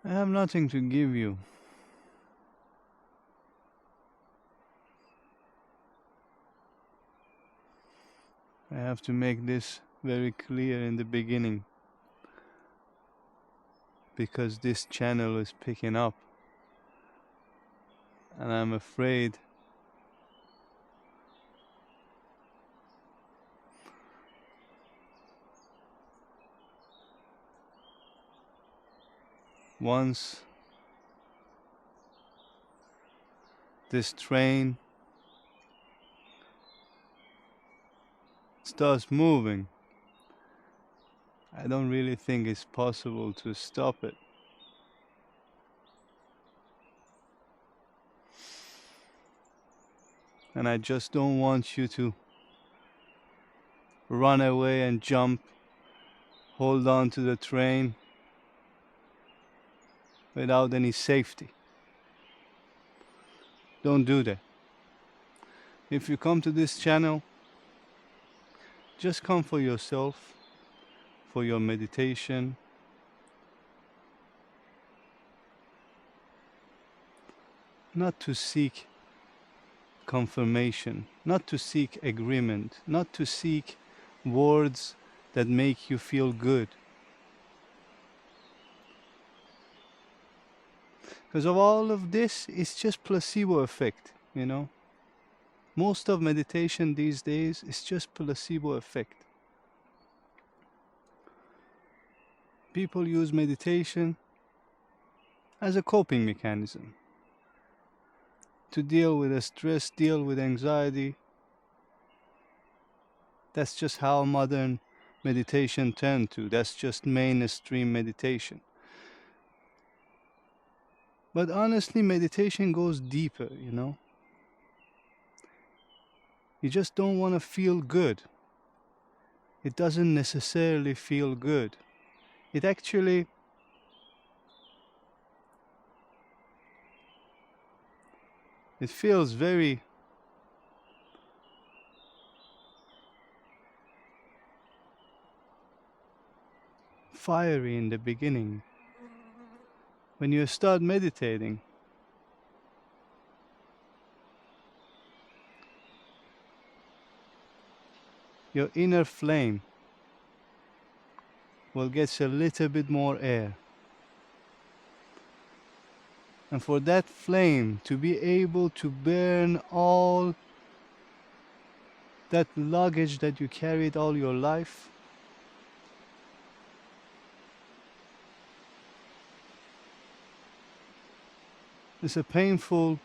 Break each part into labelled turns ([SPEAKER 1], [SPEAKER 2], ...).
[SPEAKER 1] I have nothing to give you. I have to make this very clear in the beginning because this channel is picking up and I'm afraid once this train starts moving, I don't really think it's possible to stop it. And I just don't want you to run away and jump, hold on to the train without any safety. Don't do that. If you come to this channel, just come for yourself, for your meditation, not to seek confirmation, not to seek agreement, not to seek words that make you feel good. Because of all of this, it's just placebo effect, you know. Most of meditation these days is just placebo effect. People use meditation as a coping mechanism to deal with stress, deal with anxiety. That's just how modern meditation turned to. That's just mainstream meditation. But honestly, meditation goes deeper, you know. You just don't want to feel good. It doesn't necessarily feel good. It actually feels very fiery in the beginning. When you start meditating, your inner flame will get a little bit more air. And for that flame to be able to burn all that luggage that you carried all your life, it's a painful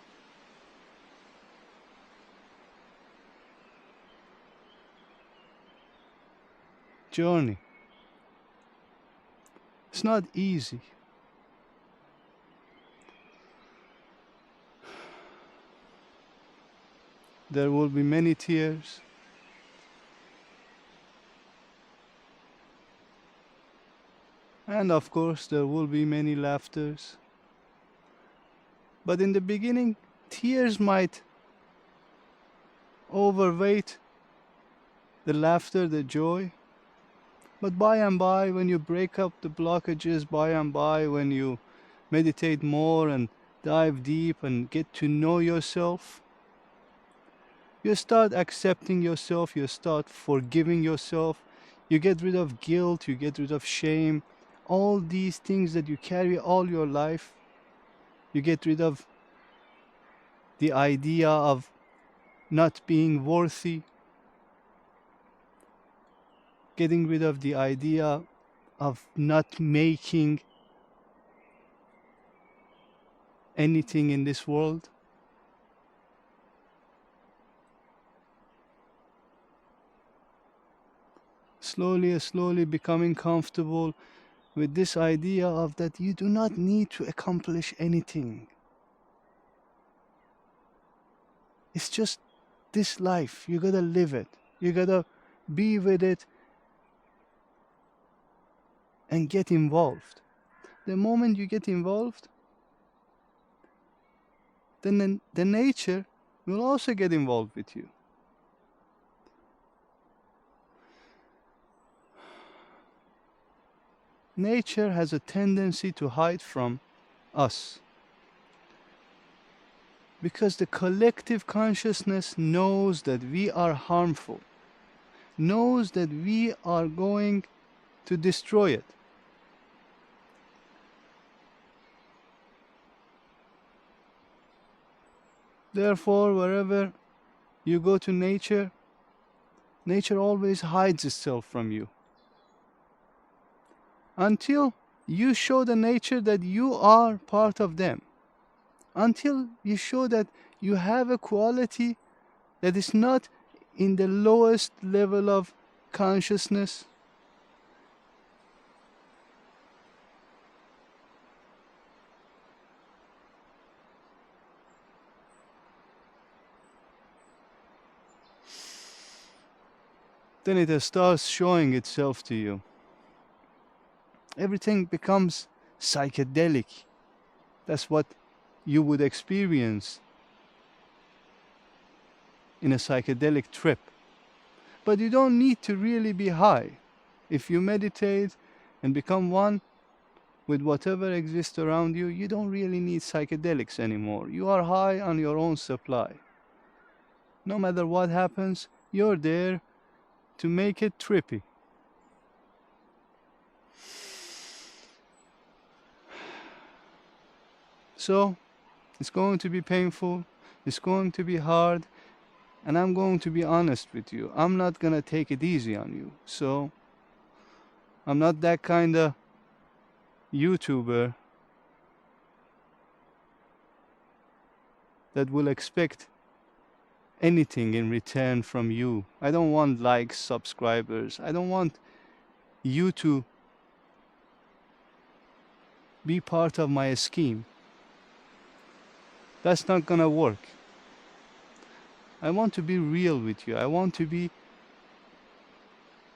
[SPEAKER 1] journey. It's not easy. There will be many tears. And of course, there will be many laughters. But in the beginning, tears might overweight the laughter, the joy. But by and by, when you break up the blockages, by and by, when you meditate more and dive deep and get to know yourself, you start accepting yourself, you start forgiving yourself, you get rid of guilt, you get rid of shame, all these things that you carry all your life. You get rid of the idea of not being worthy, getting rid of the idea of not making anything in this world. Slowly becoming comfortable with this idea of that you do not need to accomplish anything. It's just this life. You gotta live it. You gotta be with it and get involved. The moment you get involved, then the nature will also get involved with you. Nature has a tendency to hide from us. Because the collective consciousness knows that we are harmful, knows that we are going to destroy it. Therefore, wherever you go to nature, nature always hides itself from you. Until you show the nature that you are part of them. Until you show that you have a quality that is not in the lowest level of consciousness. Then it starts showing itself to you. Everything becomes psychedelic. That's what you would experience in a psychedelic trip. But you don't need to really be high. If you meditate and become one with whatever exists around you, you don't really need psychedelics anymore. You are high on your own supply. No matter what happens, you're there to make it trippy. So, it's going to be painful, it's going to be hard, and I'm going to be honest with you. I'm not gonna take it easy on you. So, I'm not that kind of YouTuber that will expect anything in return from you. I don't want likes, subscribers. I don't want you to be part of my scheme. That's not gonna work. I want to be real with you. I want to be,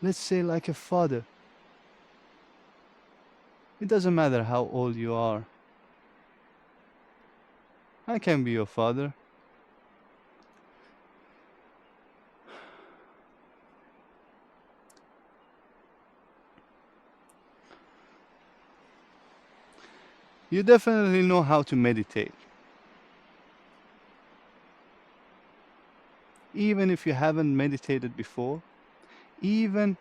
[SPEAKER 1] let's say, like a father. It doesn't matter how old you are. I can be your father. You definitely know how to meditate. Even if you haven't meditated before, even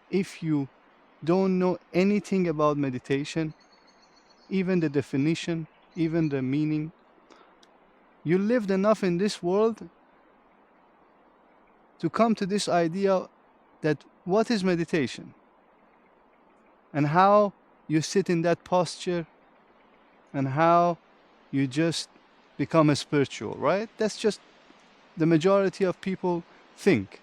[SPEAKER 1] if you don't know anything about meditation, even the definition, even the meaning, you lived enough in this world to come to this idea that what is meditation and how you sit in that posture and how you just become a spiritual, right? That's just the majority of people think.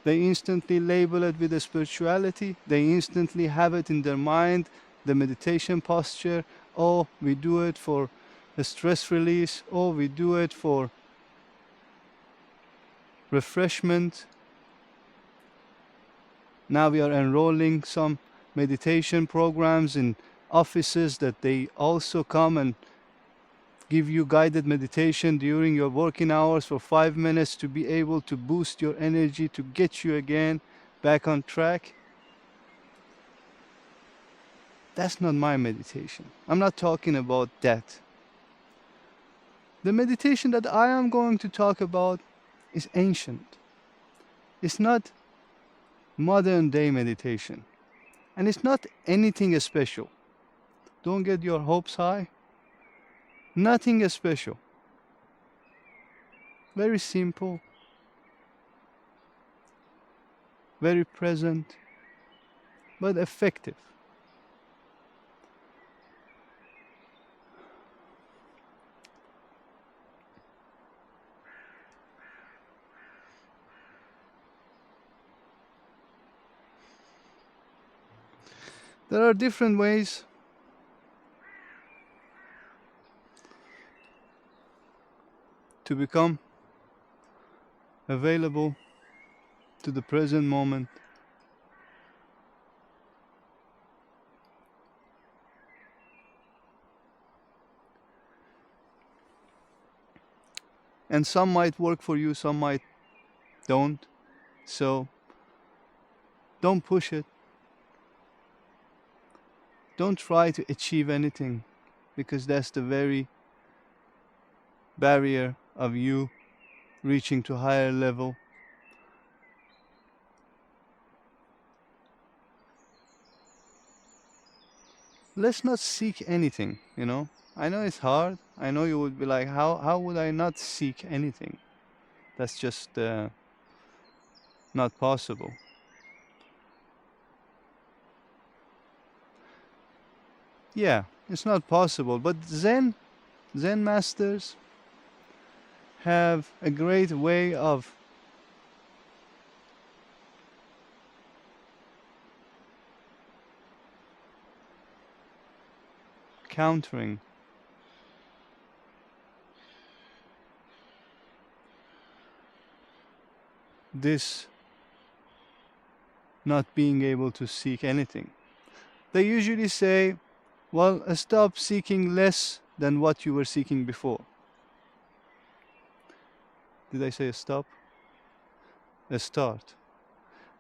[SPEAKER 1] They instantly label it with a spirituality. They instantly have it in their mind, the meditation posture. Oh, we do it for a stress release. Oh, we do it for refreshment. Now we are enrolling some meditation programs in offices that they also come and give you guided meditation during your working hours for 5 minutes to be able to boost your energy to get you again back on track. That's not my meditation. I'm not talking about that. The meditation that I am going to talk about is ancient. It's not modern day meditation. And it's not anything special. Don't get your hopes high. Nothing special. Very simple. Very present. But effective. There are different ways to become available to the present moment. And some might work for you, some might don't. So don't push it. Don't try to achieve anything, because that's the very barrier of you reaching to higher level. Let's not seek anything, you know? I know it's hard. I know you would be like, how would I not seek anything? That's just not possible. Yeah, it's not possible. But Zen masters have a great way of countering this not being able to seek anything. They usually say, well, stop seeking less than what you were seeking before. Did I say a stop? A start.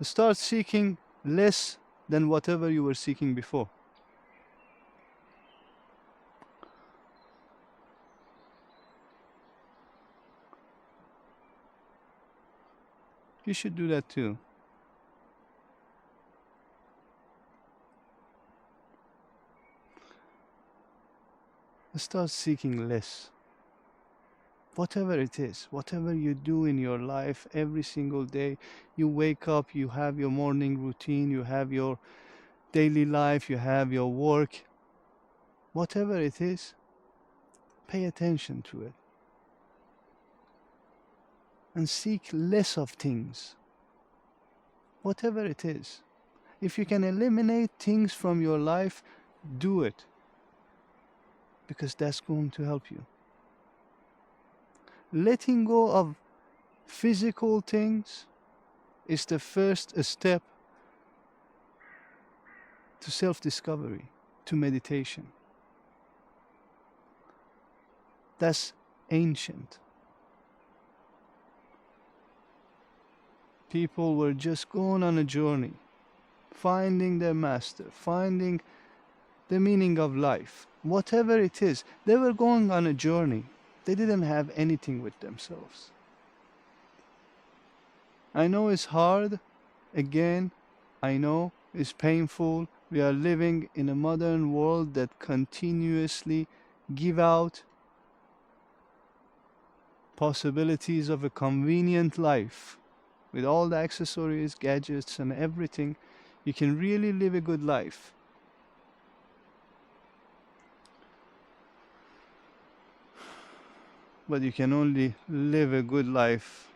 [SPEAKER 1] Start seeking less than whatever you were seeking before. You should do that too. Start seeking less. Whatever it is, whatever you do in your life every single day, you wake up, you have your morning routine, you have your daily life, you have your work, whatever it is, pay attention to it and seek less of things, whatever it is. If you can eliminate things from your life, do it, because that's going to help you. Letting go of physical things is the first step to self-discovery, to meditation. That's ancient. People were just going on a journey, finding their master, finding the meaning of life. Whatever it is, they were going on a journey. They didn't have anything with themselves. I know it's hard. Again, I know it's painful. We are living in a modern world that continuously give out possibilities of a convenient life. With all the accessories, gadgets, and everything, you can really live a good life. But you can only live a good life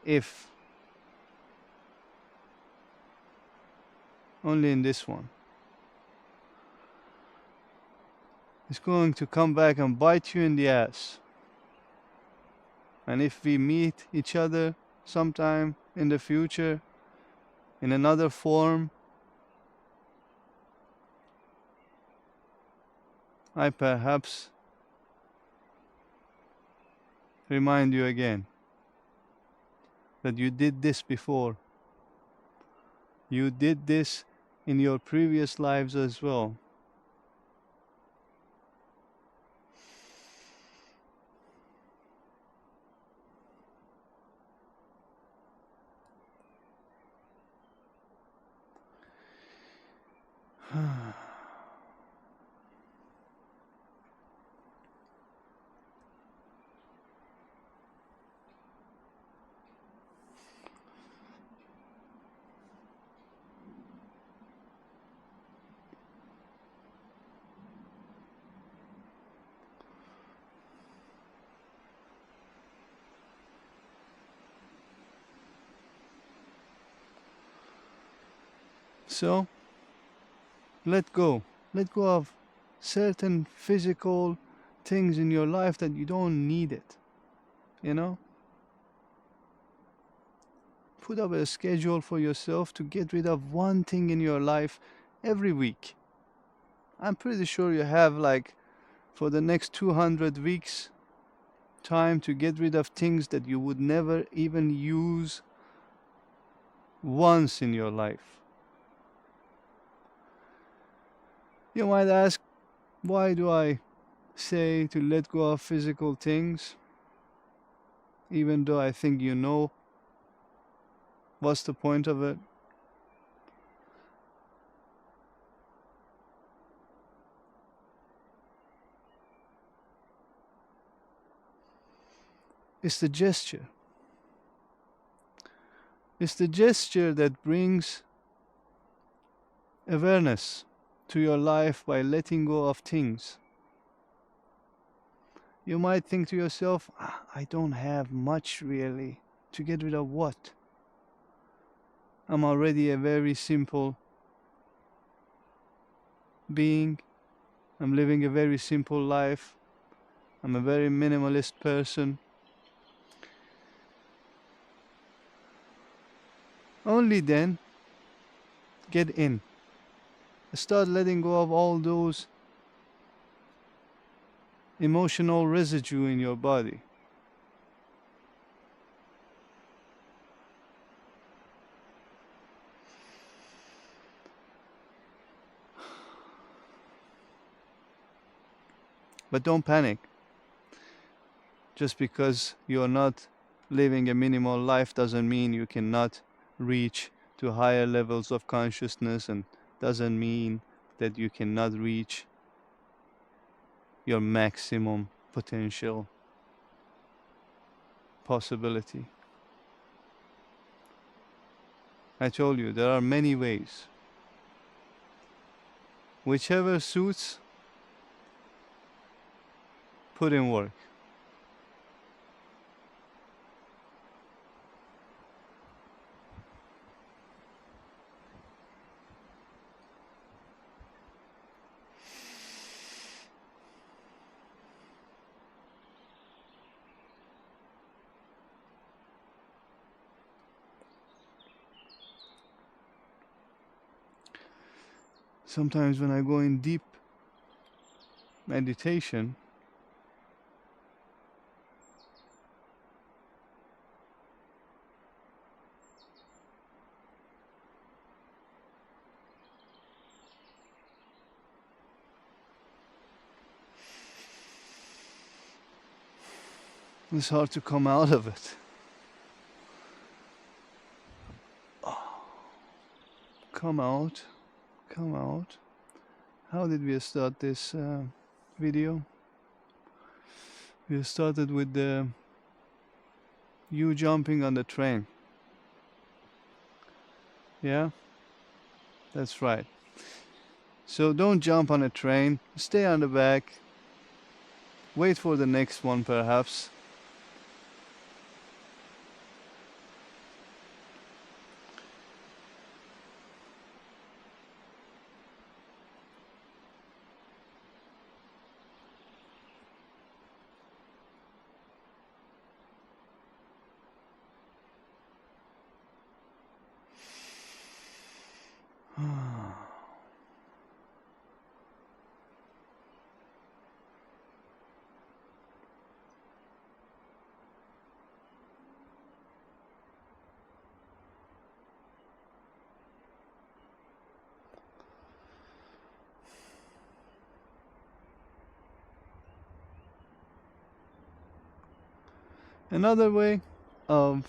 [SPEAKER 1] if only in this one. It's going to come back and bite you in the ass. And if we meet each other sometime in the future, in another form, I perhaps remind you again that you did this before. You did this in your previous lives as well. So, let go. Let go of certain physical things in your life that you don't need it. You know? Put up a schedule for yourself to get rid of one thing in your life every week. I'm pretty sure you have, like, for the next 200 weeks, time to get rid of things that you would never even use once in your life. You might ask, why do I say to let go of physical things, even though I think you know what's the point of it? It's the gesture. It's the gesture that brings awareness to your life by letting go of things. You might think to yourself, I don't have much really. To get rid of what? I'm already a very simple being. I'm living a very simple life. I'm a very minimalist person. Only then get in. Start letting go of all those emotional residue in your body. But don't panic. Just because you're not living a minimal life doesn't mean you cannot reach to higher levels of consciousness, and doesn't mean that you cannot reach your maximum potential possibility. I told you there are many ways. Whichever suits, put in work. Sometimes when I go in deep meditation, it's hard to come out of it. Come out, come out. How did we start this video? We started with you jumping on the train. Yeah, that's right. So don't jump on a train. Stay on the back. Wait for the next one, perhaps. Another way of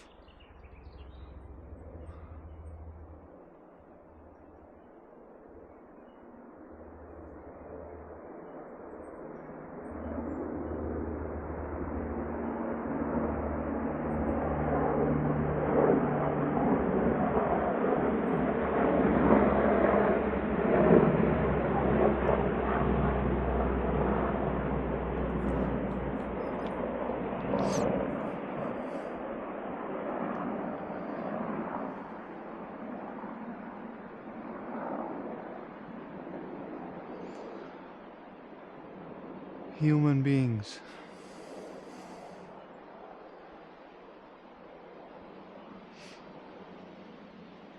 [SPEAKER 1] human beings.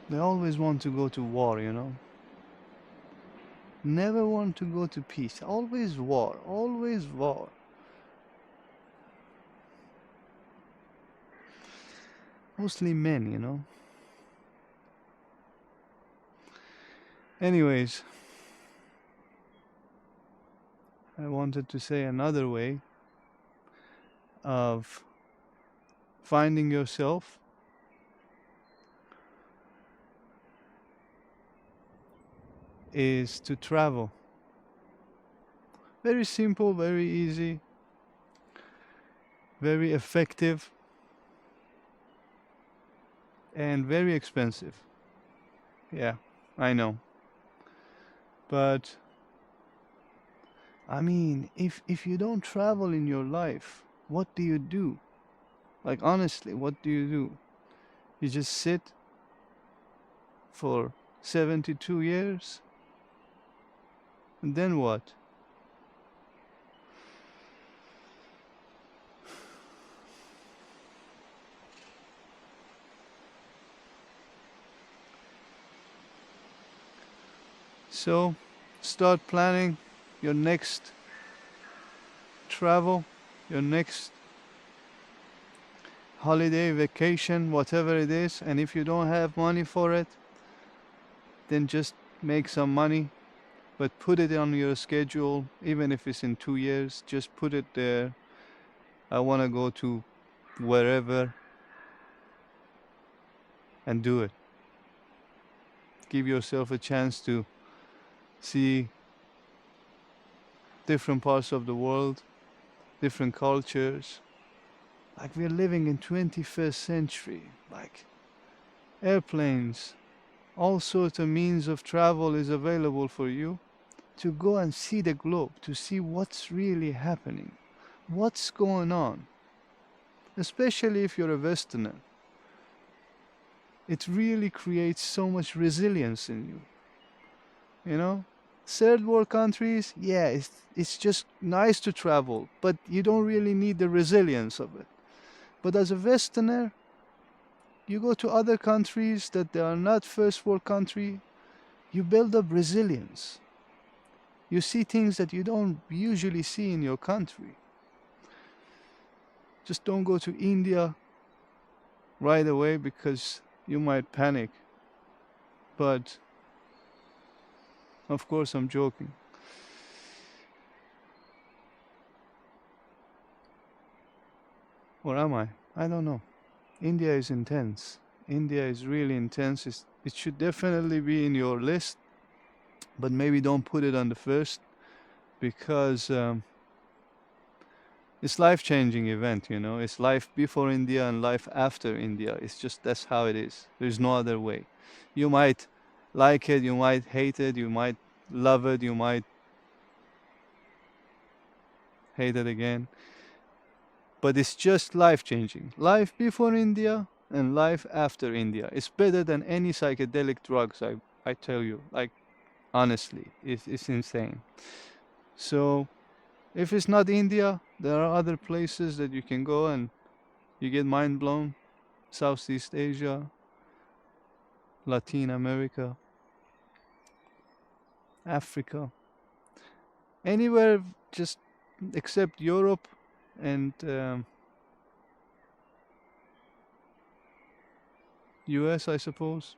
[SPEAKER 1] They always want to go to war, you know. Never want to go to peace. Always war, always war. Mostly men, you know. Anyways, I wanted to say another way of finding yourself is to travel. Very simple, very easy, very effective, and very expensive. Yeah, I know. But I mean, if you don't travel in your life, what do you do? Like honestly, what do you do? You just sit for 72 years and then what? So, start planning your next travel, your next holiday, vacation, whatever it is, and if you don't have money for it, then just make some money, but put it on your schedule, even if it's in 2 years, just put it there. I want to go to wherever and do it. Give yourself a chance to see different parts of the world, different cultures. Like we're living in 21st century, like airplanes, all sorts of means of travel is available for you to go and see the globe, to see what's really happening, what's going on. Especially if you're a Westerner, it really creates so much resilience in you. You know, third world countries, yeah, it's just nice to travel, but you don't really need the resilience of it. But as a Westerner, you go to other countries that they are not first world country, you build up resilience. You see things that you don't usually see in your country. Just don't go to India right away because you might panic. But of course, I'm joking. Or am I? I don't know. India is intense. India is really intense. It should definitely be in your list, but maybe don't put it on the first because it's life-changing event. You know, it's life before India and life after India. It's just that's how it is. There's no other way. You might like it, you might hate it, you might love it, you might hate it again. But it's just life-changing. Life before India and life after India. It's better than any psychedelic drugs. I tell you, like honestly, it's insane. So if it's not India, there are other places that you can go and you get mind blown. Southeast Asia, Latin America, Africa, anywhere just except Europe and US, I suppose.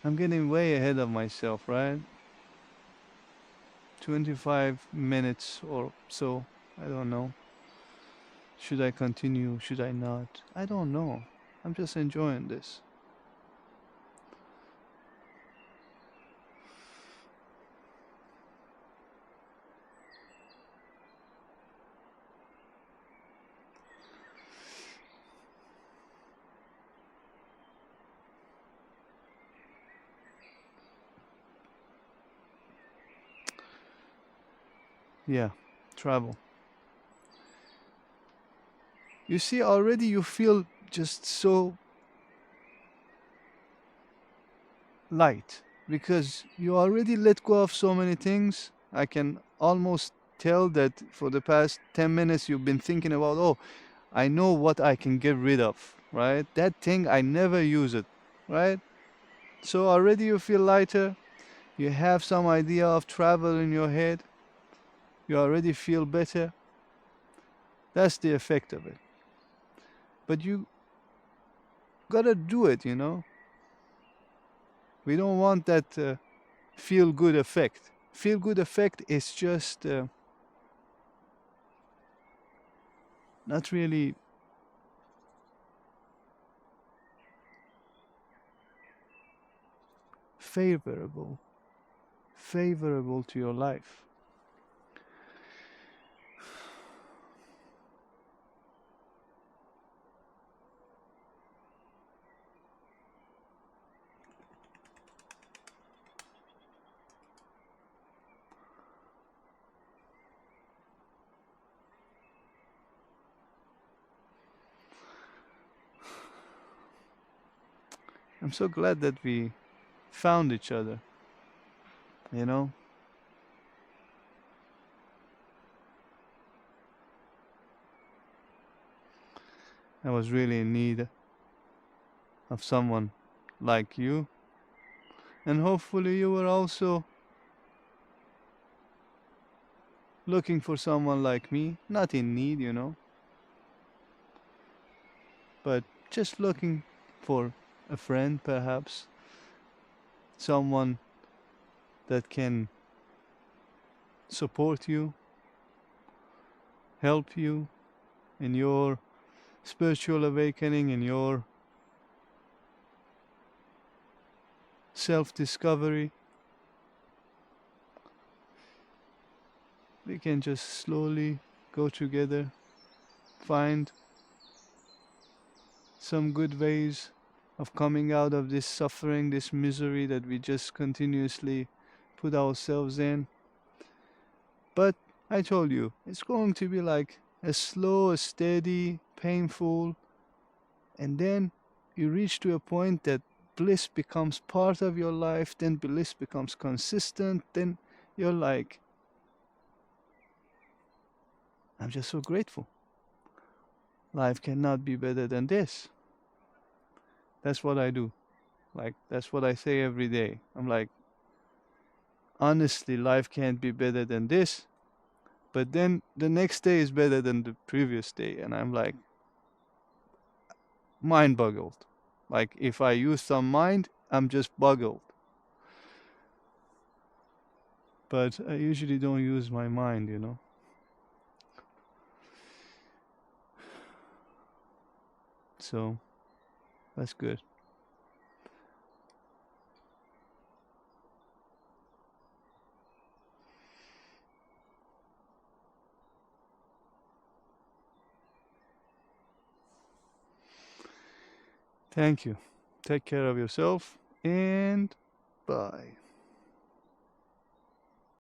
[SPEAKER 1] I'm getting way ahead of myself, right? 25 minutes or so. I don't know. Should I continue? Should I not? I don't know. I'm just enjoying this. Yeah, travel. You see, already you feel just so light because you already let go of so many things. I can almost tell that for the past 10 minutes you've been thinking about, oh, I know what I can get rid of, right? That thing, I never use it, right? So already you feel lighter. You have some idea of travel in your head. You already feel better. That's the effect of it. But you gotta do it, you know? We don't want that feel good effect. Feel good effect is just not really favorable to your life. I'm so glad that we found each other, you know? I was really in need of someone like you, and hopefully you were also looking for someone like me, not in need, you know, but just looking for a friend, perhaps, someone that can support you, help you in your spiritual awakening, in your self discovery. We can just slowly go together, find some good ways of coming out of this suffering, this misery that we just continuously put ourselves in. But I told you, it's going to be like a slow, a steady, painful, and then you reach to a point that bliss becomes part of your life, then bliss becomes consistent, then you're like, I'm just so grateful. Life cannot be better than this. That's what I do. Like, that's what I say every day. I'm like, honestly, life can't be better than this. But then the next day is better than the previous day. And I'm like, mind boggled. Like, if I use some mind, I'm just boggled. But I usually don't use my mind, you know. So that's good. Thank you. Take care of yourself and bye.